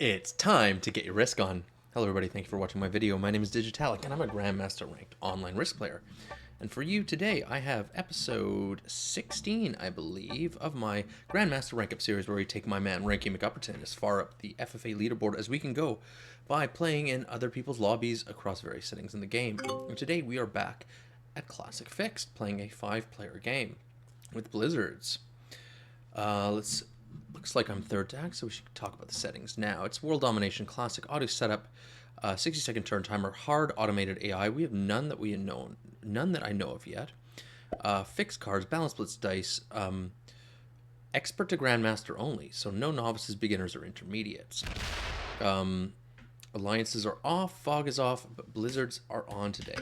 It's time to get your risk on. Hello everybody, thank you for watching my video. My name is Digitalic and I'm a Grandmaster ranked online risk player. And for you today, I have episode 16, I believe, of my Grandmaster Rank Up series where we take my man Ranky McUpperton as far up the FFA leaderboard as we can go by playing in other people's lobbies across various settings in the game. And today we are back at Classic Fixed, playing a 5-player game with Blizzards. Looks like I'm third deck, so we should talk about the settings now. It's World Domination Classic, auto setup, 60-second turn timer, hard automated AI. We have none that I know of yet. Fixed cards, balanced Blitz dice, expert to Grandmaster only, so no novices, beginners, or intermediates. Alliances are off, fog is off, but Blizzards are on today.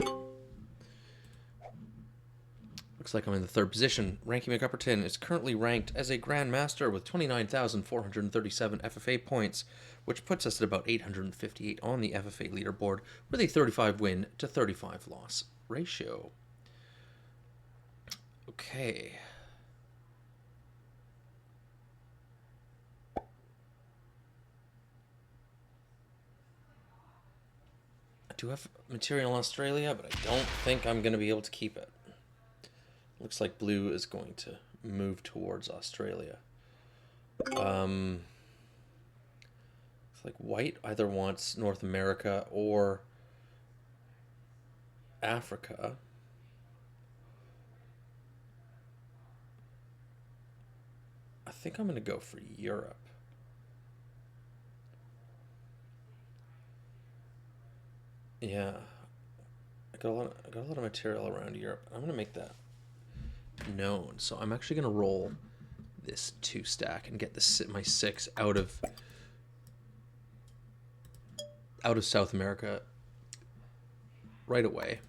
Looks like I'm in the third position. Ranky McUpperton is currently ranked as a Grandmaster with 29,437 FFA points, which puts us at about 858 on the FFA leaderboard with a 35 win to 35 loss ratio. Okay. I do have material in Australia, but I don't think I'm going to be able to keep it. Looks like blue is going to move towards Australia. It's like white either wants North America or Africa. I think I'm going to go for Europe. Yeah. I got a lot of material around Europe. I'm going to make that known. So I'm actually going to roll this 2-stack and get my 6 out of South America right away.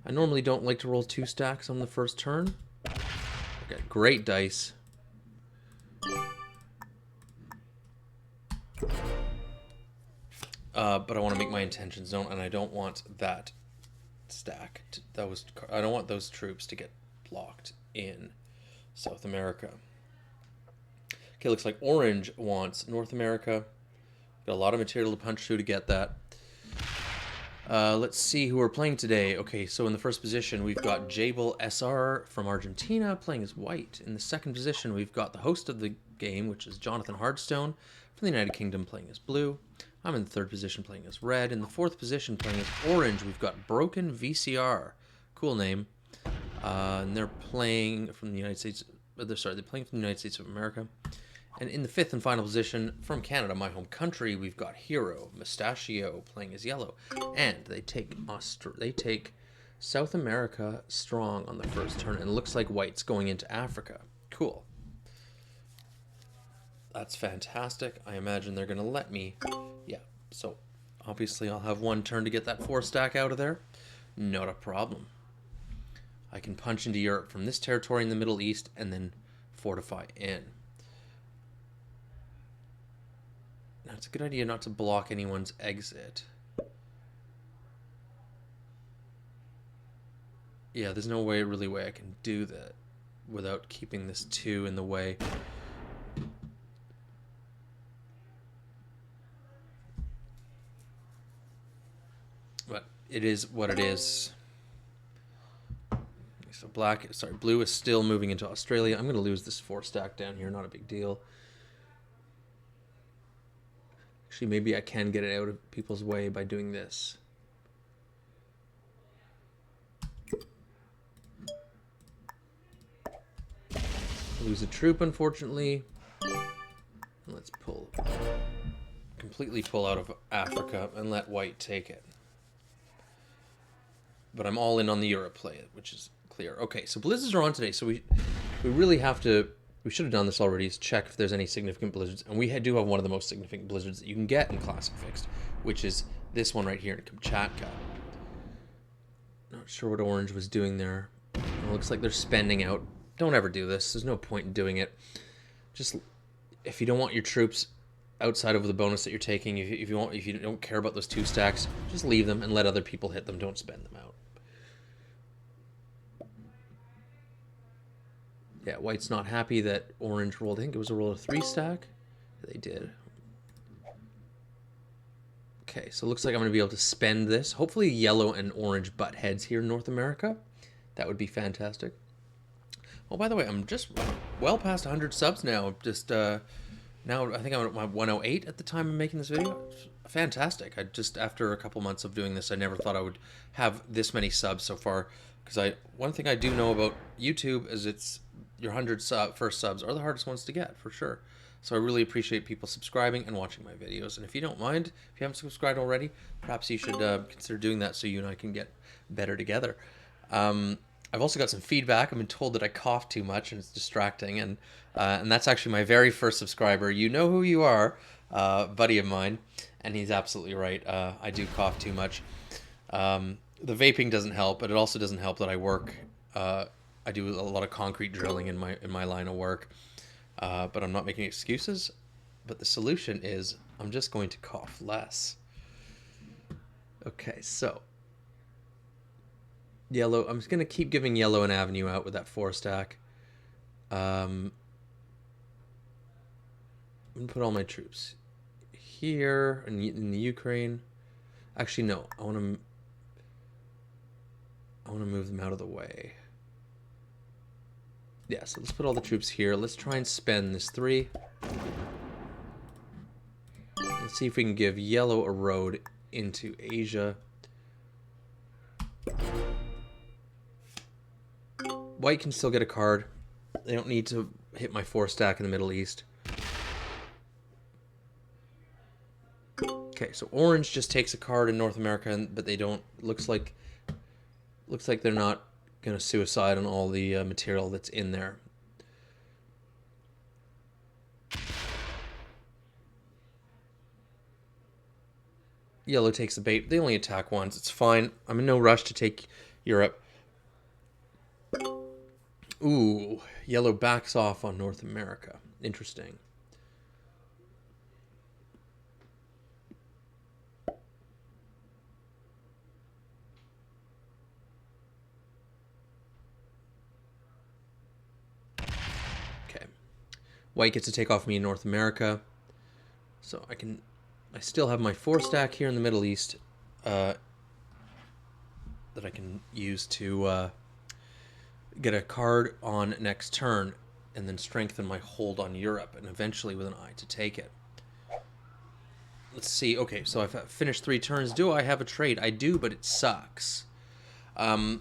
I normally don't like to roll 2 stacks on the first turn. Okay, great dice. But I want to make my intentions known, and I don't want that stack. I don't want those troops to get blocked in South America. Okay, looks like orange wants North America. Got a lot of material to punch through to get that. Let's see who we're playing today. Okay, so in the first position, we've got Jabel SR from Argentina playing as white. In the second position, we've got the host of the game, which is Jonathan Hardstone from the United Kingdom playing as blue. I'm in the third position playing as red. In the fourth position playing as orange, we've got Broken VCR. Cool name. And they're playing from the United States. They're playing from the United States of America. And in the fifth and final position from Canada, my home country, we've got Hero Mustachio playing as yellow, and they take South America strong on the first turn, and it looks like white's going into Africa. Cool. That's fantastic. I imagine they're going to let me. Yeah. So obviously I'll have one turn to get that 4-stack out of there. Not a problem. I can punch into Europe from this territory in the Middle East and then fortify in. Now, it's a good idea not to block anyone's exit. Yeah, there's no way I can do that without keeping this 2 in the way. But it is what it is. So blue is still moving into Australia. I'm going to lose this 4-stack down here. Not a big deal. Actually, maybe I can get it out of people's way by doing this. Lose a troop, unfortunately. Let's completely pull out of Africa and let white take it. But I'm all in on the Europe play, which is clear. Okay, so Blizzards are on today, so we really have to. We should have done this already, is check if there's any significant blizzards. And we do have one of the most significant blizzards that you can get in Classic Fixed, which is this one right here in Kamchatka. Not sure what orange was doing there. It looks like they're spending out. Don't ever do this. There's no point in doing it. Just, if you don't want your troops outside of the bonus that you're taking, if you don't care about those 2 stacks, just leave them and let other people hit them. Don't spend them out. Yeah, white's not happy that orange rolled. I think it was a roll of 3-stack. They did. Okay, so it looks like I'm going to be able to spend this. Hopefully yellow and orange butt heads here in North America. That would be fantastic. Oh, by the way, I'm just well past 100 subs now. Just now, I think I'm at my 108 at the time of making this video. Fantastic. I just, after a couple months of doing this, I never thought I would have this many subs so far. Because one thing I do know about YouTube is it's your 100 first subs are the hardest ones to get, for sure. So I really appreciate people subscribing and watching my videos. And if you don't mind, if you haven't subscribed already, perhaps you should consider doing that so you and I can get better together. I've also got some feedback. I've been told that I cough too much and it's distracting, and that's actually my very first subscriber. You know who you are, buddy of mine, and he's absolutely right. I do cough too much. The vaping doesn't help, but it also doesn't help that I work. I do a lot of concrete drilling in my line of work, but I'm not making excuses. But the solution is I'm just going to cough less. Okay, so. Yellow, I'm just going to keep giving yellow an avenue out with that 4-stack. I'm going to put all my troops here in the Ukraine. Actually, no. I want to move them out of the way. Yeah, so let's put all the troops here. Let's try and spend this 3. Let's see if we can give yellow a road into Asia. White can still get a card. They don't need to hit my 4-stack in the Middle East. Okay, so orange just takes a card in North America, but they don't. Looks like they're not gonna suicide on all the material that's in there. Yellow takes the bait. They only attack once. It's fine. I'm in no rush to take Europe. Ooh, yellow backs off on North America. Interesting. Okay. White gets to take off me in North America. So I still have my 4-stack here in the Middle East that I can use to get a card on next turn and then strengthen my hold on Europe and eventually with an eye to take it. Let's see. Okay, so I've finished 3 turns. Do I have a trade? I do, but it sucks. I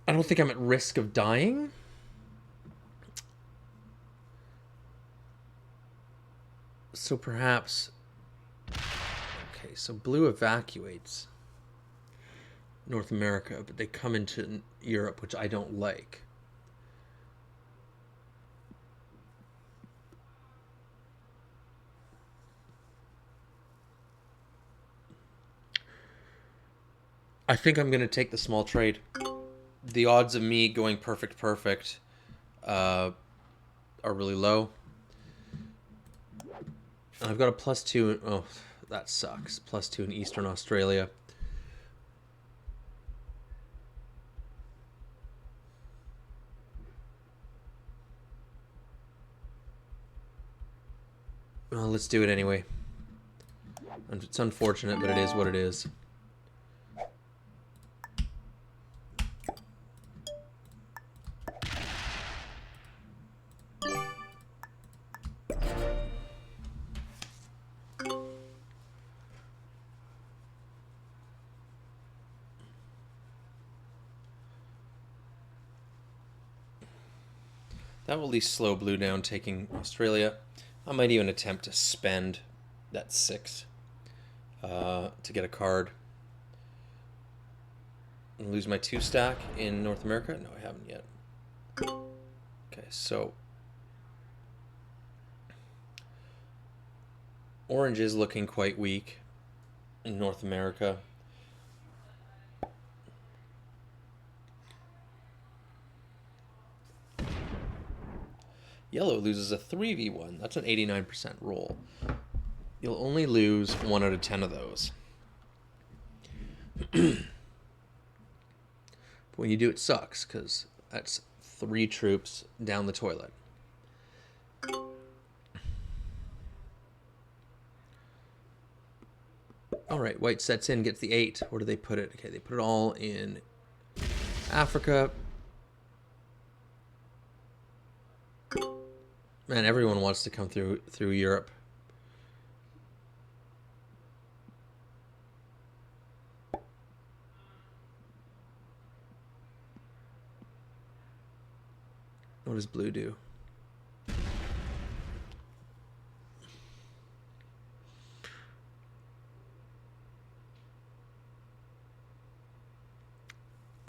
don't think I'm at risk of dying. So perhaps... Okay, so blue evacuates North America, but they come into Europe, which I don't like. I think I'm going to take the small trade. The odds of me going perfect are really low. And I've got a +2. Oh, that sucks. +2 in Eastern Australia. Well, let's do it anyway. It's unfortunate, but it is what it is. That will at least slow blue down taking Australia. I might even attempt to spend that 6 to get a card. And lose my 2-stack in North America? No, I haven't yet. Okay, so orange is looking quite weak in North America. Yellow loses a 3v1. That's an 89% roll. You'll only lose 1 out of 10 of those. But when you do, it sucks, because that's 3 troops down the toilet. All right, white sets in, gets the 8. Where do they put it? Okay, they put it all in Africa. Man, everyone wants to come through Europe. What does blue do?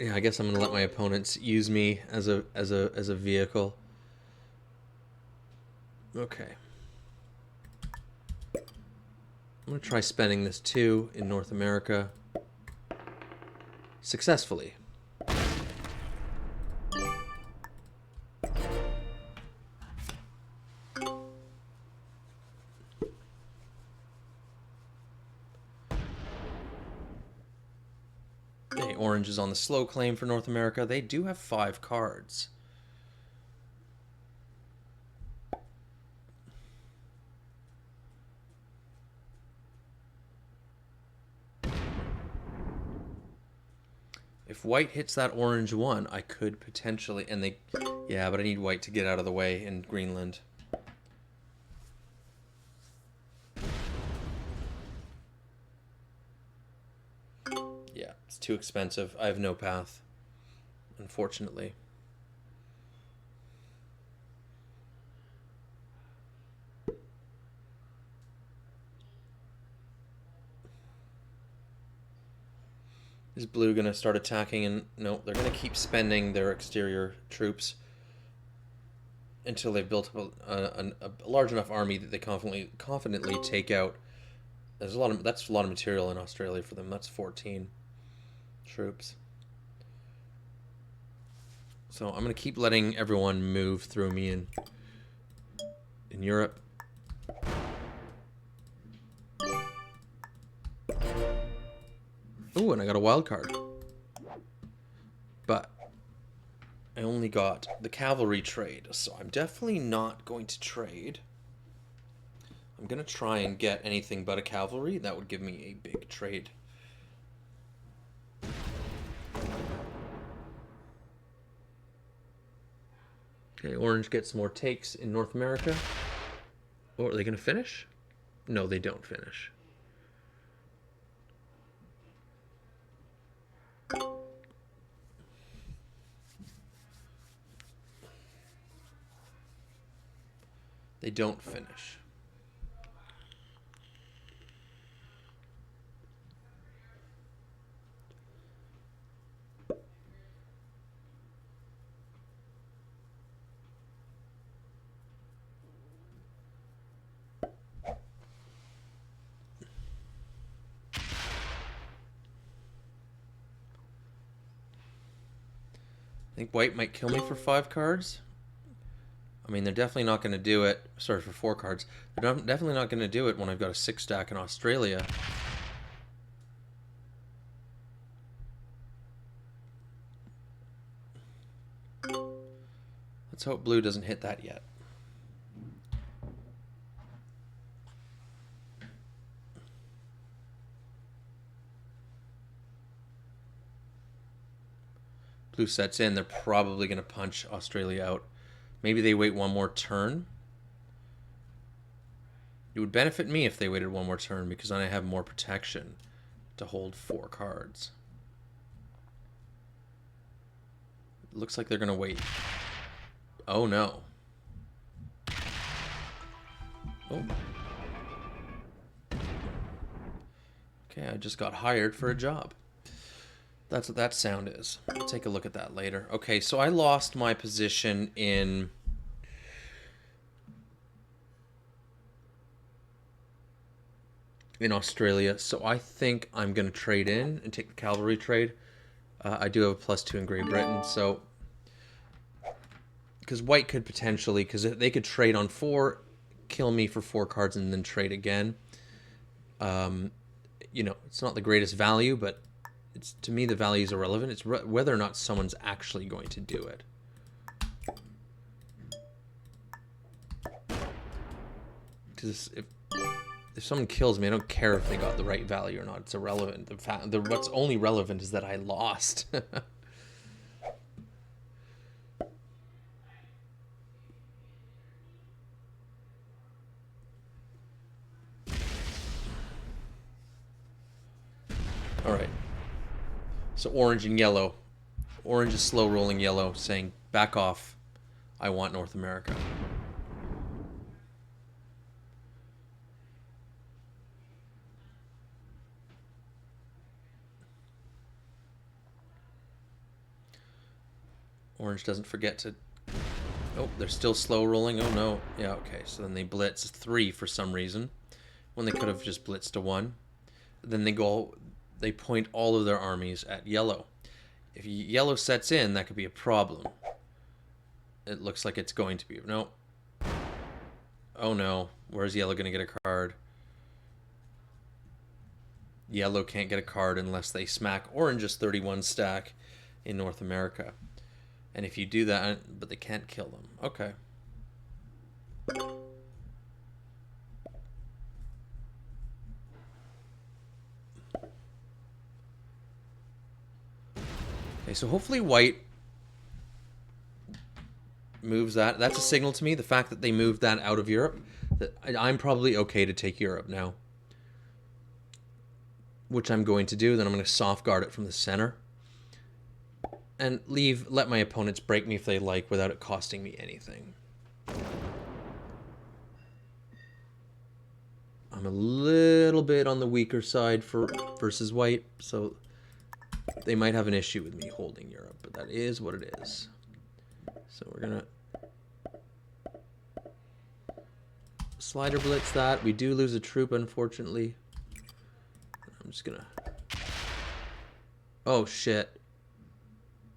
Yeah, I guess I'm gonna let my opponents use me as a vehicle. Okay. I'm gonna try spending this 2 in North America successfully. Okay, orange is on the slow claim for North America. They do have 5 cards. If white hits that orange 1, I could potentially, and they, yeah, but I need white to get out of the way in Greenland. Yeah, it's too expensive. I have no path, unfortunately. Is blue going to start attacking? And no, they're going to keep spending their exterior troops until they've built a large enough army that they confidently take out. That's a lot of material in Australia for them. That's 14 troops. So I'm going to keep letting everyone move through me in Europe. Ooh, and I got a wild card. But I only got the cavalry trade, so I'm definitely not going to trade. I'm going to try and get anything but a cavalry. That would give me a big trade. Okay, orange gets more takes in North America. Oh, are they going to finish? No, they don't finish. They don't finish. I think white might kill me for 5 cards. I mean, they're definitely not going to do it. Sorry, for 4 cards. They're definitely not going to do it when I've got a 6 stack in Australia. Let's hope blue doesn't hit that yet. Blue sets in. They're probably going to punch Australia out. Maybe they wait one more turn. It would benefit me if they waited one more turn because then I have more protection to hold 4 cards. It looks like they're going to wait. Oh, no. Oh. Okay, I just got hired for a job. That's what that sound is. I'll take a look at that later. Okay, so I lost my position in Australia, so I think I'm going to trade in and take the cavalry trade. I do have a +2 in Great Britain, so because white could potentially, because they could trade on 4, kill me for 4 cards, and then trade again. You know, it's not the greatest value, but it's, to me, the value is irrelevant. It's whether or not someone's actually going to do it. Because if someone kills me, I don't care if they got the right value or not. It's irrelevant. The fact, what's only relevant is that I lost. All right. So orange and yellow. Orange is slow rolling yellow, saying, back off. I want North America. Orange doesn't forget to... Oh, they're still slow rolling. Oh, no. Yeah, okay. So then they blitz 3 for some reason, when they could have just blitzed to 1. Then they point all of their armies at yellow. If yellow sets in, that could be a problem. It looks like it's going to be. No. Oh, no. Where's yellow going to get a card? Yellow can't get a card unless they smack orange's 31 stack in North America. And if you do that, but they can't kill them. Okay. Okay, so hopefully white moves that. That's a signal to me, the fact that they moved that out of Europe, that I'm probably okay to take Europe now. Which I'm going to do. Then I'm going to soft guard it from the center. And let my opponents break me if they like without it costing me anything. I'm a little bit on the weaker side versus white, so they might have an issue with me holding Europe, but that is what it is. So we're gonna slider blitz that. We do lose a troop, unfortunately. I'm just gonna... Oh, shit.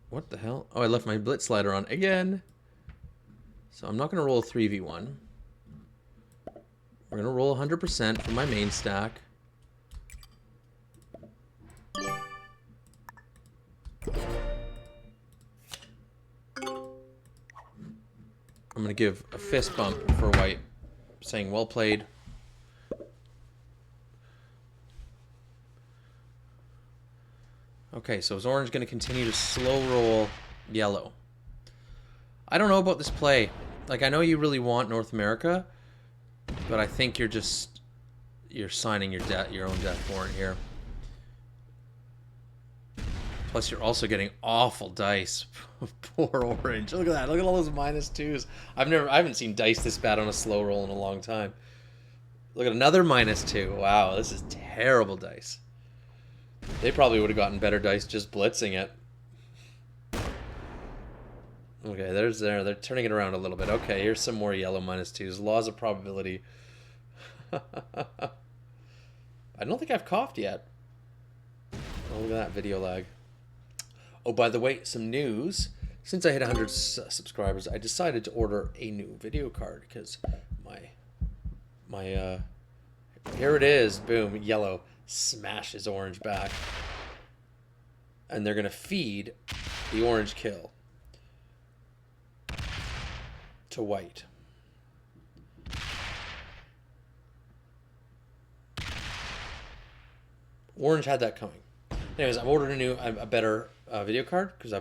What the hell? Oh, I left my blitz slider on again. So I'm not gonna roll a 3v1. We're gonna roll 100% from my main stack. I'm gonna give a fist bump for white, saying well played. Okay, so is orange gonna continue to slow roll yellow? I don't know about this play. Like, I know you really want North America, but I think you're signing your own death warrant here. Plus, you're also getting awful dice. Poor orange. Look at that. Look at all those -2s. I haven't seen dice this bad on a slow roll in a long time. Look at another -2. Wow, this is terrible dice. They probably would have gotten better dice just blitzing it. Okay, they're turning it around a little bit. Okay, here's some more yellow -2s. Laws of probability. I don't think I've coughed yet. Oh, look at that video lag. Oh, by the way, some news. Since I hit 100 subscribers, I decided to order a new video card because my here it is. Boom, yellow smashes orange back. And they're going to feed the orange kill to white. Orange had that coming. Anyways, I've ordered a better video card because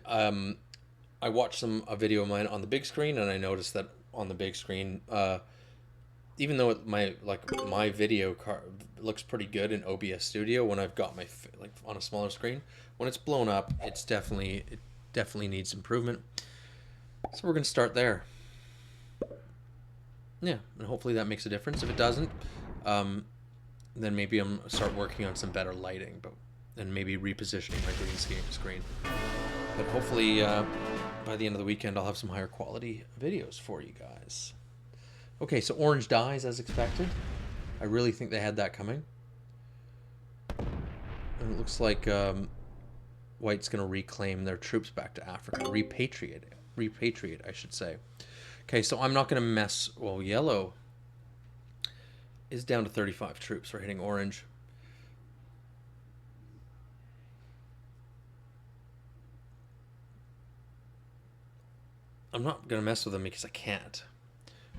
I watched a video of mine on the big screen, and I noticed that on the big screen, even though my video card looks pretty good in OBS Studio when I've got my on a smaller screen, when it's blown up, it definitely needs improvement. So we're gonna start there. Yeah, and hopefully that makes a difference. If it doesn't, then maybe I'm start working on some better lighting, and maybe repositioning my green screen. But hopefully by the end of the weekend, I'll have some higher quality videos for you guys. Okay, so orange dies as expected. I really think they had that coming. And it looks like white's going to reclaim their troops back to Africa. Repatriate, I should say. Okay, so I'm not going to mess... Well, yellow is down to 35 troops. We're hitting orange. I'm not going to mess with them because I can't.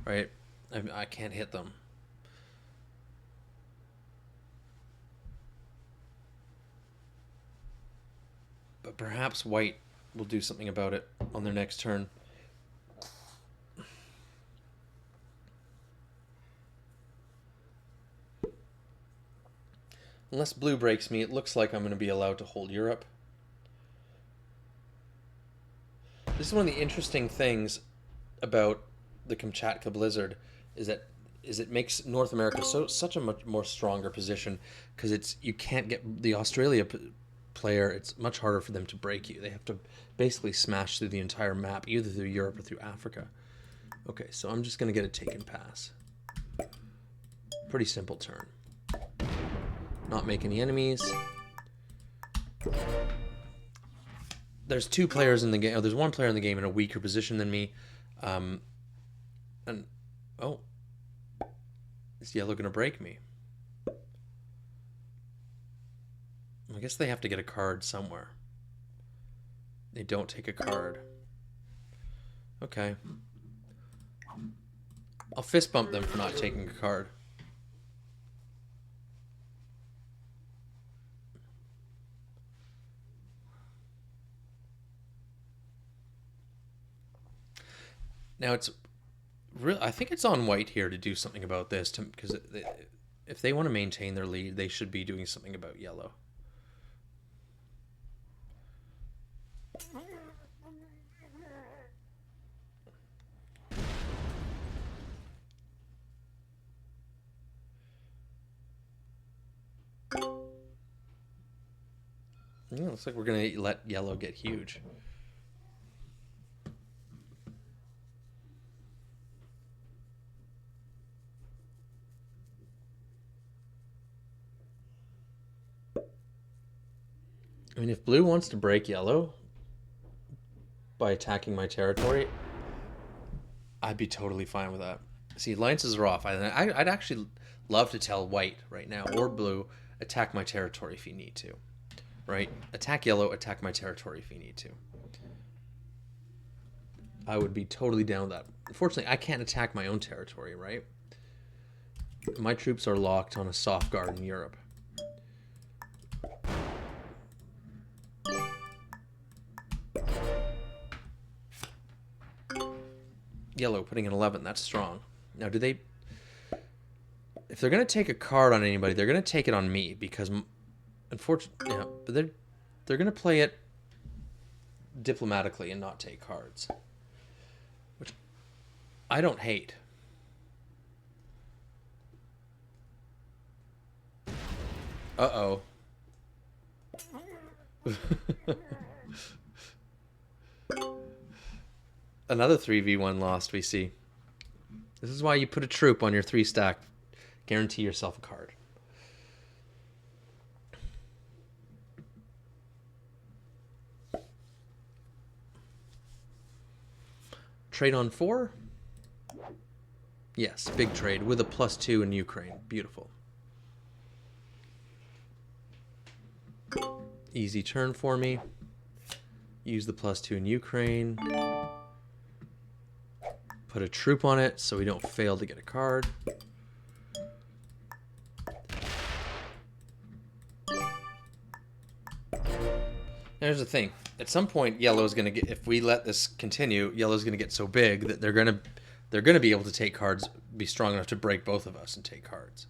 Right? I can't hit them. But perhaps white will do something about it on their next turn. Unless blue breaks me, it looks like I'm going to be allowed to hold Europe. This is one of the interesting things about the Kamchatka Blizzard is it makes North America such a much more stronger position because you can't get the Australia player. It's much harder for them to break you. They have to basically smash through the entire map, either through Europe or through Africa. Okay, so I'm just going to get a take and pass. Pretty simple turn. Not make any enemies. There's two players in the game. Oh, there's one player in the game in a weaker position than me. Oh, is yellow going to break me? I guess they have to get a card somewhere. They don't take a card. Okay. I'll fist bump them for not taking a card. Now it's real. I think it's on white here to do something about this, because if they want to maintain their lead, they should be doing something about yellow. Yeah, looks like we're gonna let yellow get huge. I mean, if blue wants to break yellow by attacking my territory, I'd be totally fine with that. See, alliances are off. I'd actually love to tell white right now, or blue, attack my territory if you need to. Right? Attack yellow, attack my territory if you need to. I would be totally down with that. Unfortunately, I can't attack my own territory, right? My troops are locked on a soft guard in Europe. Yellow putting an 11, that's strong. Now, do they... If they're going to take a card on anybody, they're going to take it on me, because... Unfortunately, yeah, but they're going to play it diplomatically and not take cards, which I don't hate. Uh-oh. Another 3v1 lost, we see. This is why you put a troop on your 3 stack. Guarantee yourself a card. Trade on 4? Yes, big trade with a +2 in Ukraine. Beautiful. Easy turn for me. Use the +2 in Ukraine. Put a troop on it so we don't fail to get a card. There's the thing. At some point, yellow's going to get, if we let this continue, yellow's going to get so big that they're going to be able to take cards, be strong enough to break both of us and take cards.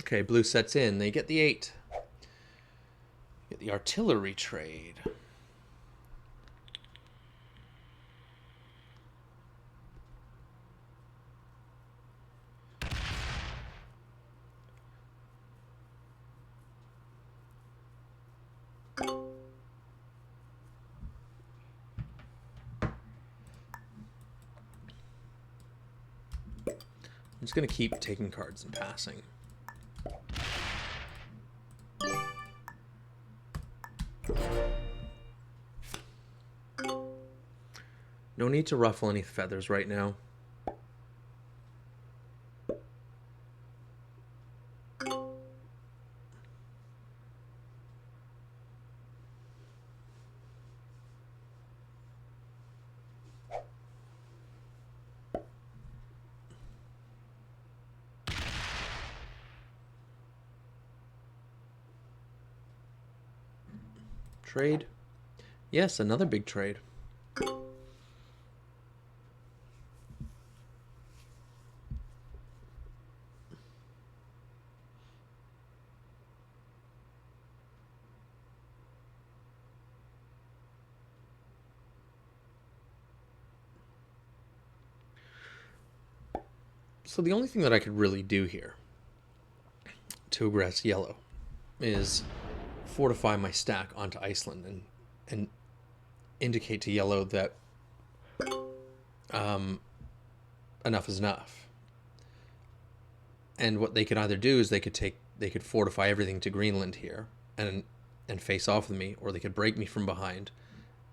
Okay, blue sets in. They get the 8. Get the artillery trade. I'm just going to keep taking cards and passing. No need to ruffle any feathers right now. Trade. Yes, another big trade. So the only thing that I could really do here to aggress yellow is fortify my stack onto Iceland and indicate to yellow that enough is enough. And what they could either do is they could fortify everything to Greenland here and face off with me, or they could break me from behind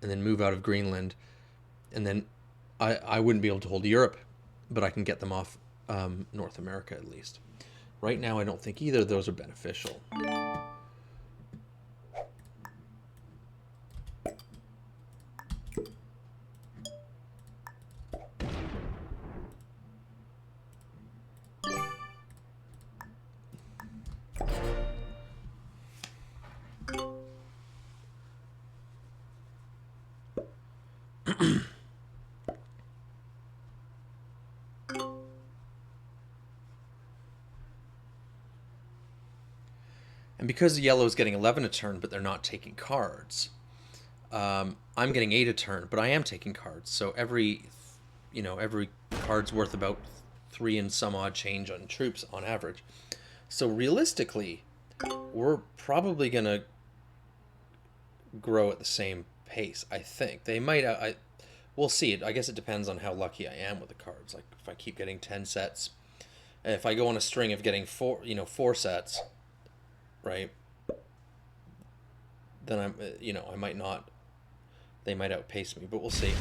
and then move out of Greenland, and then I wouldn't be able to hold Europe, but I can get them off North America at least. Right now, I don't think either of those are beneficial. And because yellow is getting 11 a turn, but they're not taking cards, I'm getting 8 a turn, but I am taking cards. So every card's worth about 3 and some odd change on troops on average. So realistically, we're probably gonna grow at the same pace. I think they might. We'll see. I guess it depends on how lucky I am with the cards. Like if I keep getting 10 sets, if I go on a string of getting 4 sets, right? Then I might not. They might outpace me, but we'll see.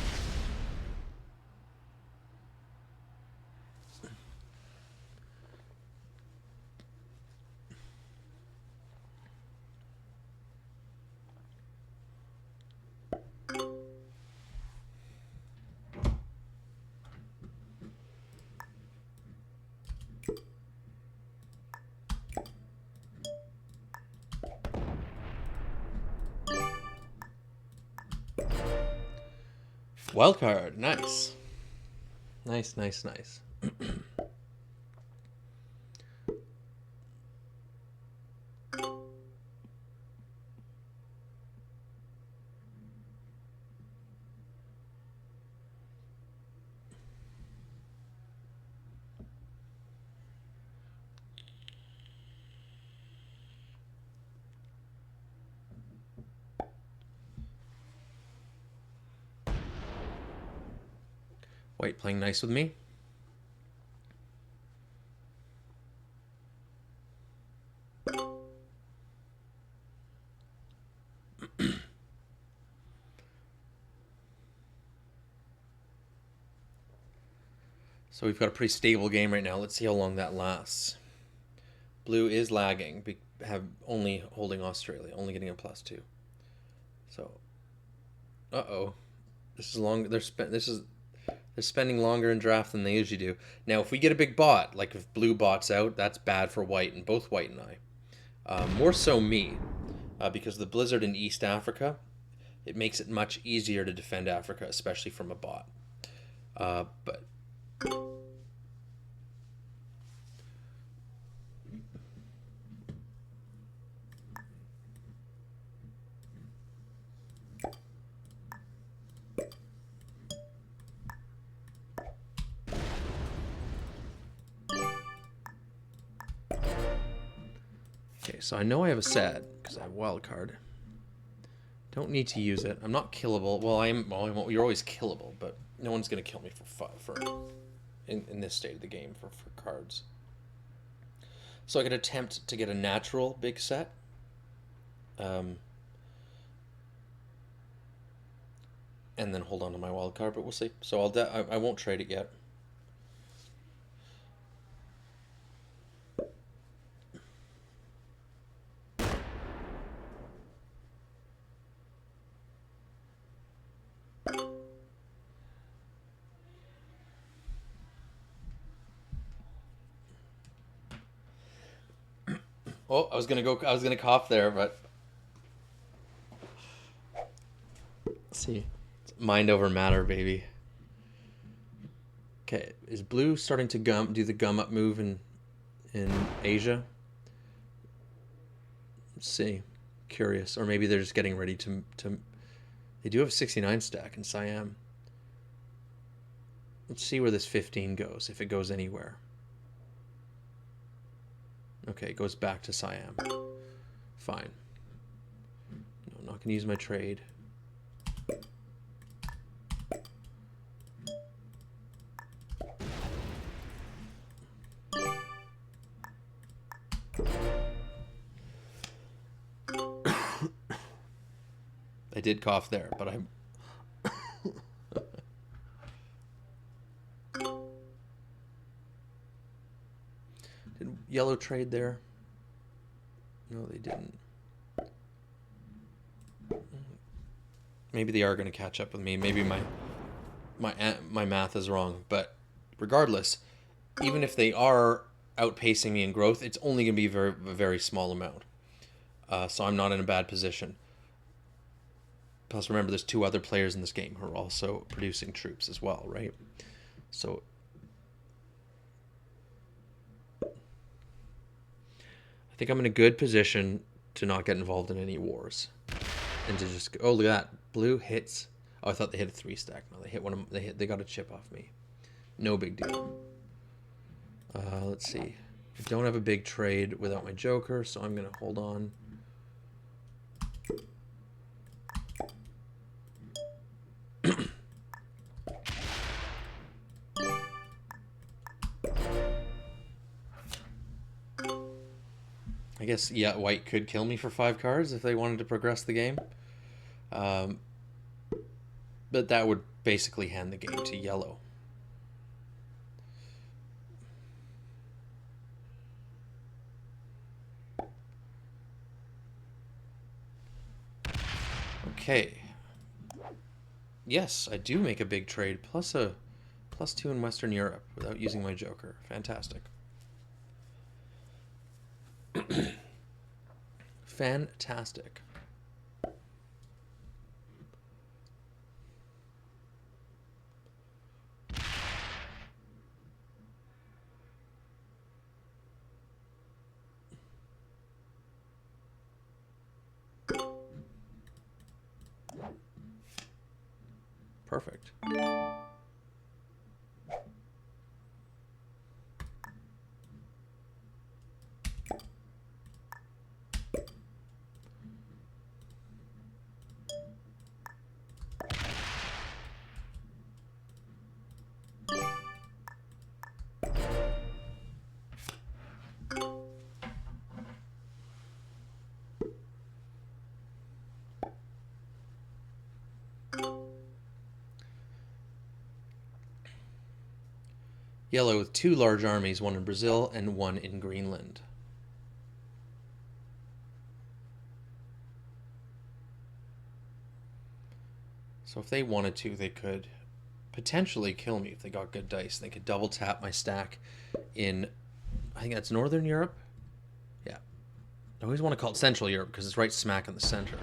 Wild card, nice. Nice. White playing nice with me. So we've got a pretty stable game right now. Let's see how long that lasts. Blue is lagging, only holding Australia, only getting a +2. So, this is long. They're spending longer in draft than they usually do. Now, if we get a big bot, like if blue bots out, that's bad for white, and both white and I. More so me, because the blizzard in East Africa, it makes it much easier to defend Africa, especially from a bot. But okay, so I know I have a set because I have wild card. Don't need to use it. I'm not killable. Well, you're always killable, but no one's gonna kill me in this state of the game for cards. So I could attempt to get a natural big set. and then hold on to my wild card, but we'll see. So I won't trade it yet. Oh, I was gonna cough there, but let's see. It's mind over matter, baby. Okay, is blue starting to do the gum up move in Asia? Let's see. Curious, or maybe they're just getting ready to. They do have a 69 stack in Siam. Let's see where this 15 goes, if it goes anywhere. Okay, it goes back to Siam. Fine. No, I'm not going to use my trade. I did cough there, but I'm... Did yellow trade there? No, they didn't. Maybe they are going to catch up with me. Maybe my math is wrong. But regardless, even if they are outpacing me in growth, it's only going to be a very small amount. So I'm not in a bad position. Plus, remember, there's 2 other players in this game who are also producing troops as well, right? So I think I'm in a good position to not get involved in any wars, and to just go, oh, look at that, blue hits. Oh, I thought they hit a 3 stack. No, they hit one. They got a chip off me. No big deal. Let's see. I don't have a big trade without my joker, so I'm gonna hold on. I guess, yeah, white could kill me for 5 cards if they wanted to progress the game. But that would basically hand the game to yellow. Okay. Yes, I do make a big trade, plus a +2 in Western Europe without using my joker. Fantastic. Fantastic. Perfect. Yellow with 2 large armies, 1 in Brazil and 1 in Greenland. So if they wanted to, they could potentially kill me if they got good dice. They could double tap my stack in, I think that's Northern Europe? Yeah. I always want to call it Central Europe because it's right smack in the center.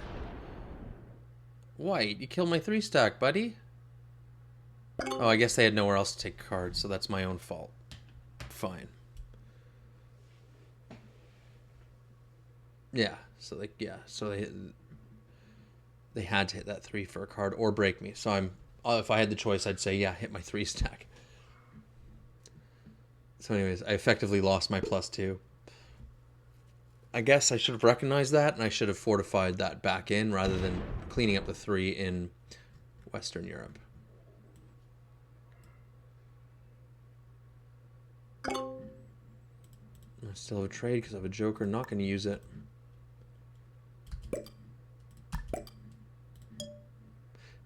White, you killed my 3 stack, buddy. Oh, I guess they had nowhere else to take cards, so that's my own fault. Fine. Yeah, so they had to hit that 3 for a card or break me. So if I had the choice, I'd say, yeah, hit my 3 stack. So anyways, I effectively lost my +2. I guess I should have recognized that, and I should have fortified that back in rather than cleaning up the 3 in Western Europe. I still have a trade because I have a joker. Not going to use it.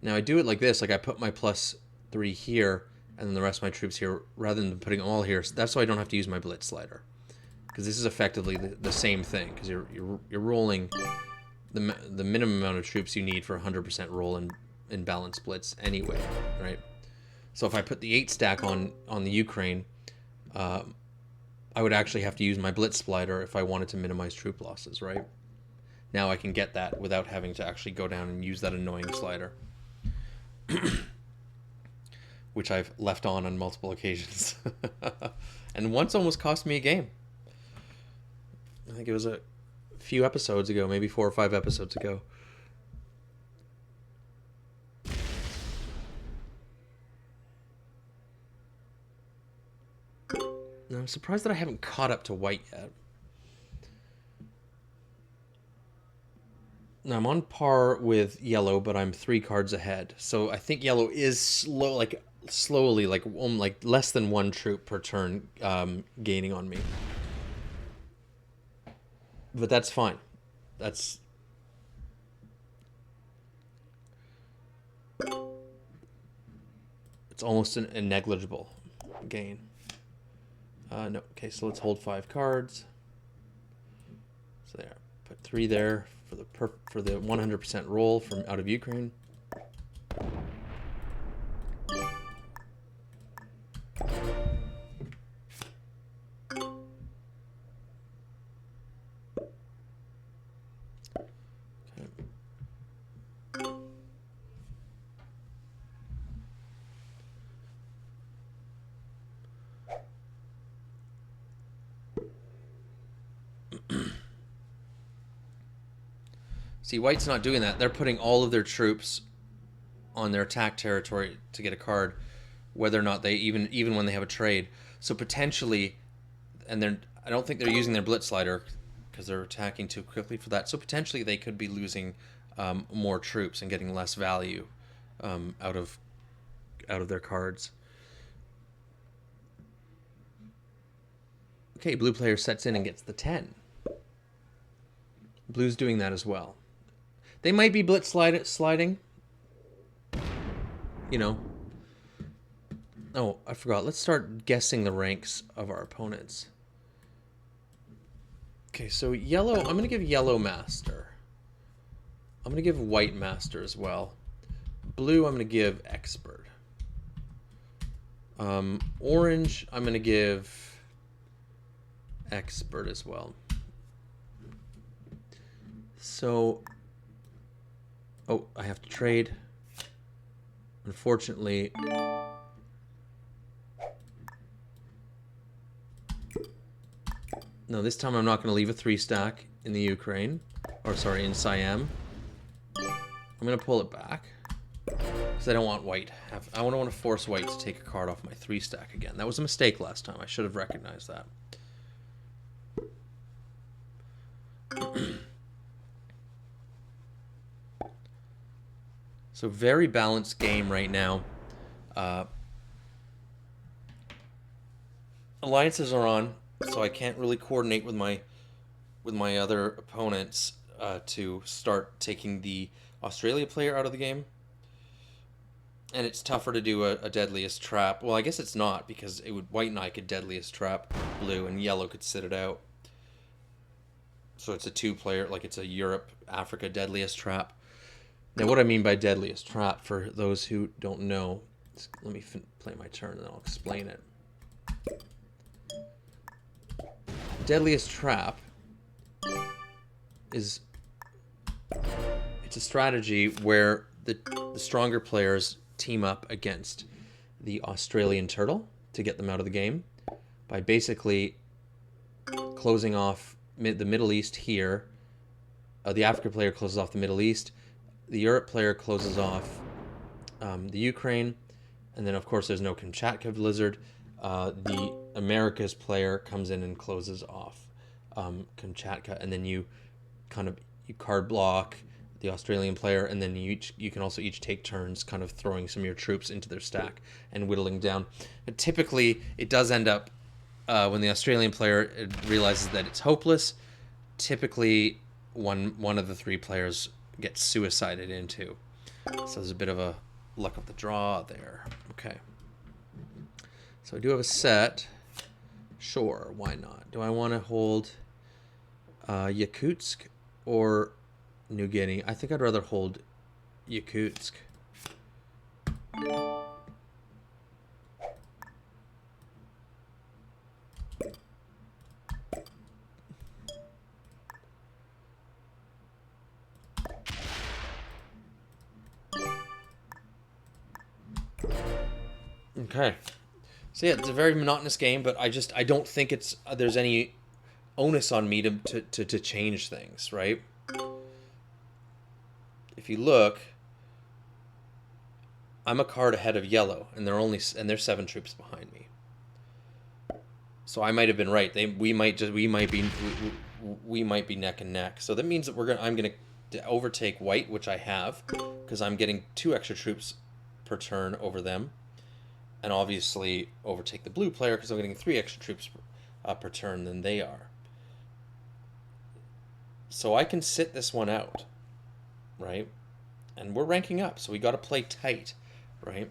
Now I do it like this, like I put my +3 here, and then the rest of my troops here, rather than putting them all here. So that's why I don't have to use my Blitz slider, because this is effectively the same thing, because you're rolling the minimum amount of troops you need for 100% roll in balanced Blitz anyway, right? So if I put the 8 stack on the Ukraine, I would actually have to use my Blitz slider if I wanted to minimize troop losses, right? Now I can get that without having to actually go down and use that annoying slider, which I've left on multiple occasions. And once almost cost me a game. I think it was a few episodes ago, maybe 4 or 5 episodes ago. Now, I'm surprised that I haven't caught up to white yet. Now, I'm on par with yellow, but I'm 3 cards ahead. So I think yellow is slowly, like less than 1 troop per turn gaining on me. But that's fine. It's almost a negligible gain. No. Okay, so let's hold 5 cards. So there, put 3 there for the 100% roll from out of Ukraine. See, white's not doing that. They're putting all of their troops on their attack territory to get a card, whether or not they even when they have a trade. So potentially, and I don't think they're using their Blitz slider because they're attacking too quickly for that. So potentially they could be losing more troops and getting less value out of their cards. Okay, blue player sets in and gets the 10. Blue's doing that as well. They might be Blitz sliding. You know. Oh, I forgot. Let's start guessing the ranks of our opponents. Okay, so yellow, I'm going to give yellow master. I'm going to give white master as well. Blue, I'm going to give expert. Orange, I'm going to give expert as well. So, oh, I have to trade. Unfortunately, no, this time I'm not going to leave a 3 stack in the Ukraine, or sorry, in Siam. I'm going to pull it back because I don't want white. I don't want to force white to take a card off my 3 stack again. That was a mistake last time. I should have recognized that. So very balanced game right now. Alliances are on, so I can't really coordinate with my other opponents to start taking the Australia player out of the game. And it's tougher to do a deadliest trap. Well, I guess it's not, because white and I could deadliest trap blue, and yellow could sit it out. So it's a 2-player, like it's a Europe-Africa deadliest trap. Now, what I mean by deadliest trap, for those who don't know, let me play my turn and I'll explain it. Deadliest trap it's a strategy where the stronger players team up against the Australian turtle to get them out of the game by basically closing off the Middle East here. The Africa player closes off the Middle East. The Europe player closes off the Ukraine, and then of course there's no Kamchatka blizzard. The Americas player comes in and closes off Kamchatka, and then you card block the Australian player, and then you can also each take turns kind of throwing some of your troops into their stack and whittling down. But typically it does end up when the Australian player realizes that it's hopeless, typically one of the 3 players gets suicided into. So there's a bit of a luck of the draw there. Okay. So I do have a set. Sure, why not? Do I want to hold Yakutsk or New Guinea? I think I'd rather hold Yakutsk. Okay. So yeah, it's a very monotonous game, but I don't think it's there's any onus on me to change things, right? If you look, I'm a card ahead of yellow, and they're 7 troops behind me. So I might have been right. We might be neck and neck. So that means that I'm gonna overtake white, which I have, because I'm getting 2 extra troops per turn over them. And obviously overtake the blue player because I'm getting 3 extra troops per turn than they are. So I can sit this one out, right? And we're ranking up, so we got to play tight, right?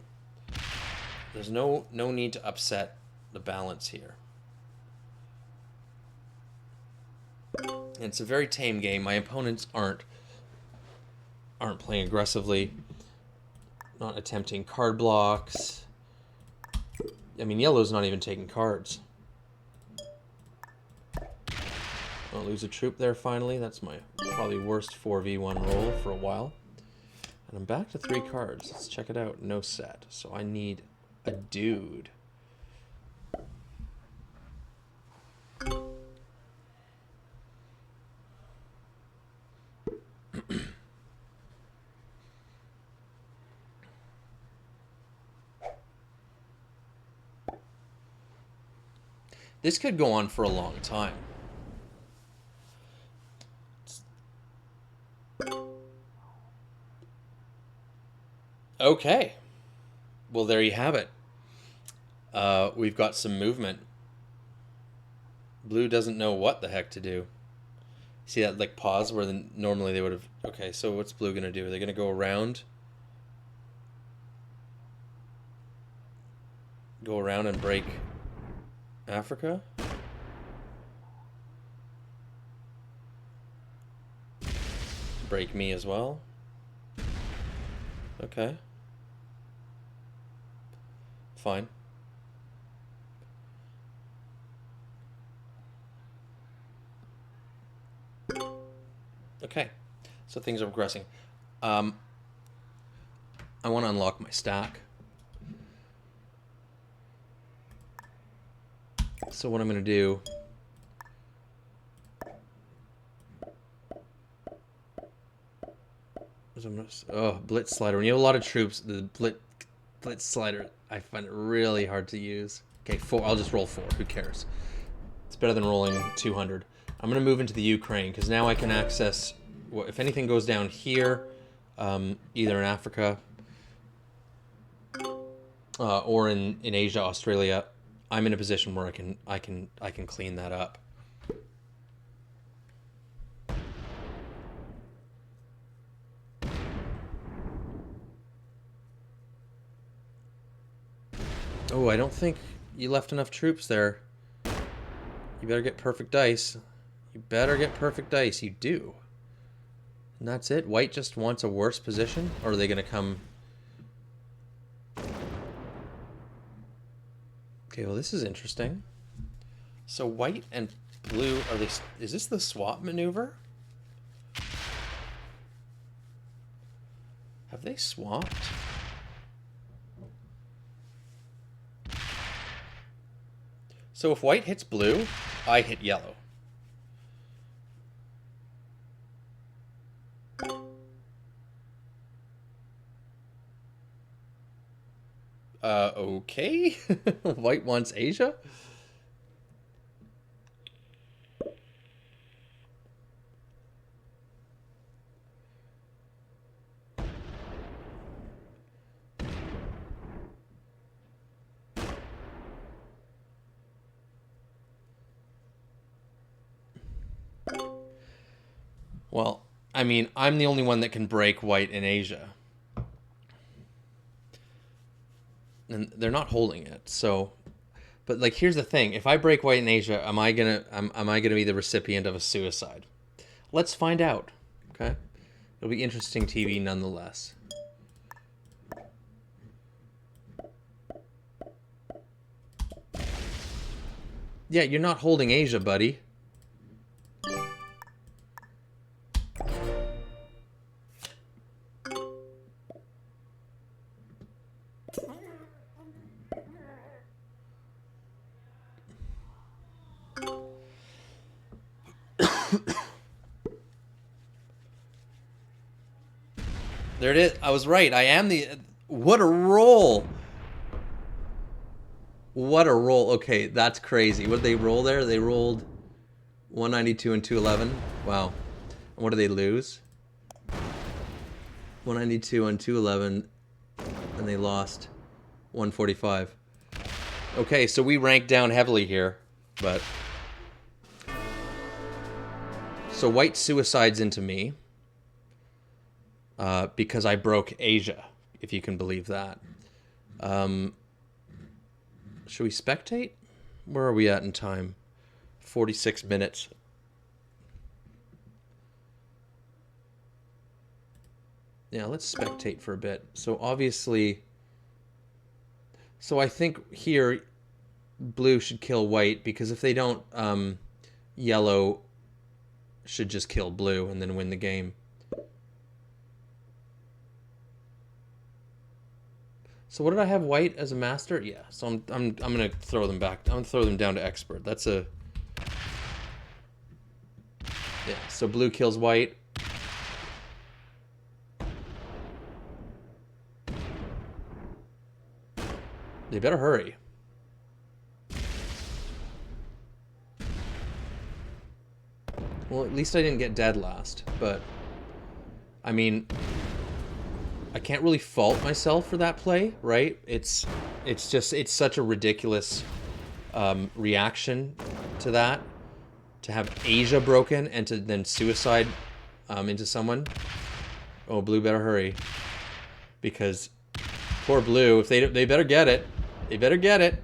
There's no need to upset the balance here. And it's a very tame game. My opponents aren't playing aggressively, not attempting card blocks. I mean, yellow's not even taking cards. I'll lose a troop there finally. That's my probably worst 4v1 roll for a while. And I'm back to 3 cards. Let's check it out. No set. So I need a dude. This could go on for a long time. Okay. Well, there you have it. We've got some movement. Blue doesn't know what the heck to do. See that like pause where normally they would have... Okay, so what's blue going to do? Are they going to go around? Go around and break Africa? Break me as well? Okay. Fine. Okay. So things are progressing. I want to unlock my stack. So what I'm going to do... Blitz slider. When you have a lot of troops, the Blitz slider, I find it really hard to use. Okay, 4. I'll just roll 4. Who cares? It's better than rolling 200. I'm going to move into the Ukraine, because now I can access... Well, if anything goes down here, either in Africa or in Asia, Australia, I'm in a position where I can clean that up. Oh, I don't think you left enough troops there. You better get perfect dice. You better get perfect dice. You do. And that's it? White just wants a worse position? Or are they going to come... Okay, well, this is interesting. So white and blue, are they... Is this the swap maneuver? Have they swapped? So if white hits blue, I hit yellow. Okay. White wants Asia? Well, I mean, I'm the only one that can break white in Asia. and they're not holding it. So, but like, here's the thing: if I break white in Asia, am I gonna be the recipient of a suicide? Let's find out. Okay, it'll be interesting TV nonetheless. Yeah, you're not holding Asia, buddy. There it is. I was right. I am the... What a roll. What a roll. Okay, that's crazy. What did they roll there? They rolled 192 and 211. Wow. And what did they lose? 192 and 211. And they lost 145. Okay, so we ranked down heavily here. But... So white suicides into me. Because I broke Asia, if you can believe that. Should we spectate? Where are we at in time? 46 minutes. Yeah, let's spectate for a bit. So obviously... So I think here, blue should kill white, because if they don't, yellow should just kill blue and then win the game. So what did I have white as a master? Yeah. So I'm gonna throw them back. I'm gonna throw them down to expert. That's a... Yeah. So blue kills white. They better hurry. Well, at least I didn't get dead last, but I mean, I can't really fault myself for that play, right? It's such a ridiculous reaction to that, to have Asia broken and to then suicide into someone. Oh, blue better hurry, because poor blue, if they better get it, they better get it.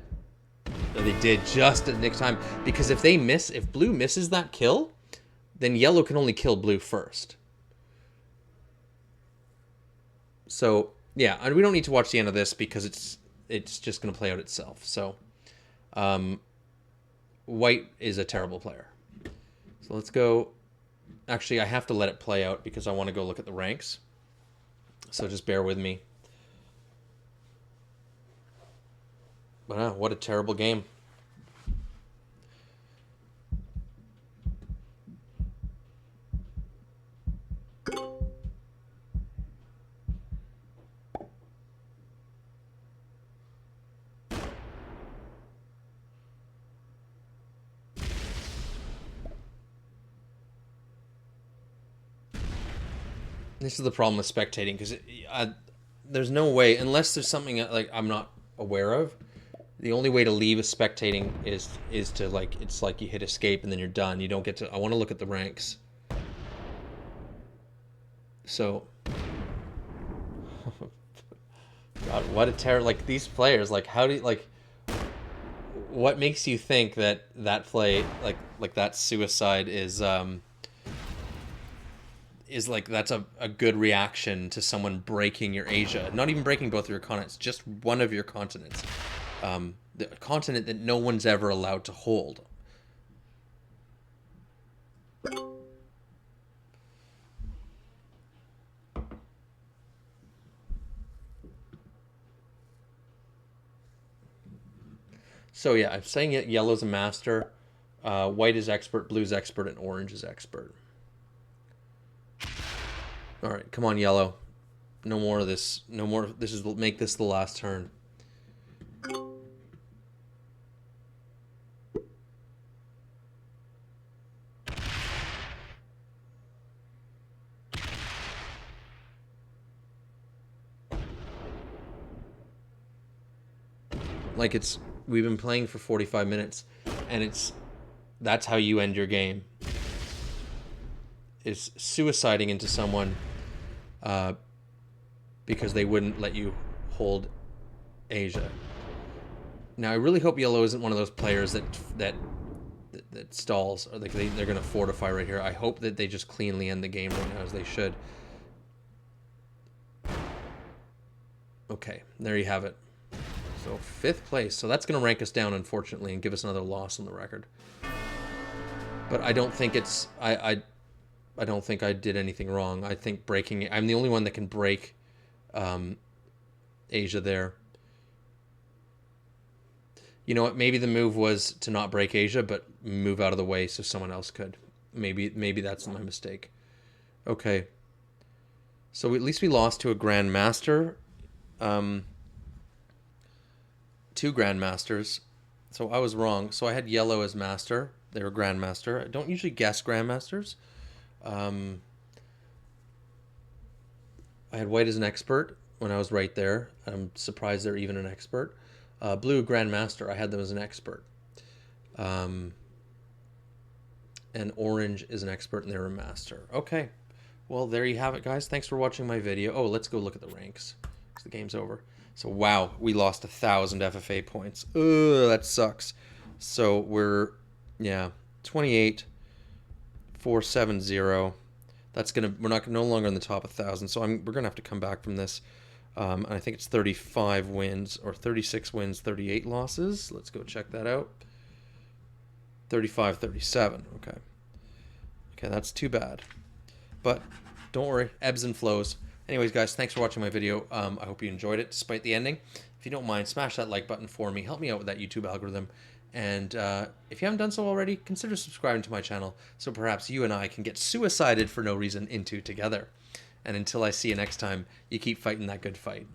No, they did just at the nick of time, because if blue misses that kill, then yellow can only kill blue first. So, yeah, and we don't need to watch the end of this because it's just going to play out itself. So, white is a terrible player. So let's go. Actually, I have to let it play out because I want to go look at the ranks. So just bear with me. But what a terrible game. This is the problem with spectating, because there's no way, unless there's something like I'm not aware of, the only way to leave a spectating is to, like, it's like you hit escape and then you're done. You don't get to... I want to look at the ranks. So... God, what a terror. Like, these players, like, how do you, like... What makes you think that that play, like that suicide is like, that's a good reaction to someone breaking your Asia? Not even breaking both of your continents, just one of your continents. The continent that no one's ever allowed to hold. So yeah, I'm saying it. Yellow's a master, white is expert, blue's expert, and orange is expert. All right, come on, yellow. No more of this. No more. Make this the last turn. Like, we've been playing for 45 minutes, and that's how you end your game. Is suiciding into someone because they wouldn't let you hold Asia. Now I really hope yellow isn't one of those players that stalls, or they're going to fortify right here. I hope that they just cleanly end the game right now, as they should. Okay, there you have it. So 5th place. So that's going to rank us down, unfortunately, and give us another loss on the record. But I don't think it's... I don't think I did anything wrong. I think breaking it... I'm the only one that can break Asia there. You know what? Maybe the move was to not break Asia, but move out of the way so someone else could. Maybe that's my mistake. Okay. So at least we lost to a Grandmaster. 2 Grandmasters. So I was wrong. So I had yellow as master. They were Grandmaster. I don't usually guess Grandmasters. I had white as an expert when I was right there. I'm surprised they're even an expert. Blue Grandmaster, I had them as an expert. And orange is an expert and they're a master. Okay. Well, there you have it, guys. Thanks for watching my video. Oh, let's go look at the ranks, because the game's over. So, wow, we lost 1,000 FFA points. Ugh, that sucks. So, we're, yeah, 28,470. That's gonna, we're no longer in the top 1,000. So we're gonna have to come back from this. And I think it's 35 wins or 36 wins, 38 losses. Let's go check that out. 35, 37. Okay. Okay, that's too bad. But don't worry, ebbs and flows. Anyways, guys, thanks for watching my video. I hope you enjoyed it despite the ending. If you don't mind, smash that like button for me. Help me out with that YouTube algorithm. And if you haven't done so already, consider subscribing to my channel so perhaps you and I can get suicided for no reason into together. And until I see you next time, you keep fighting that good fight.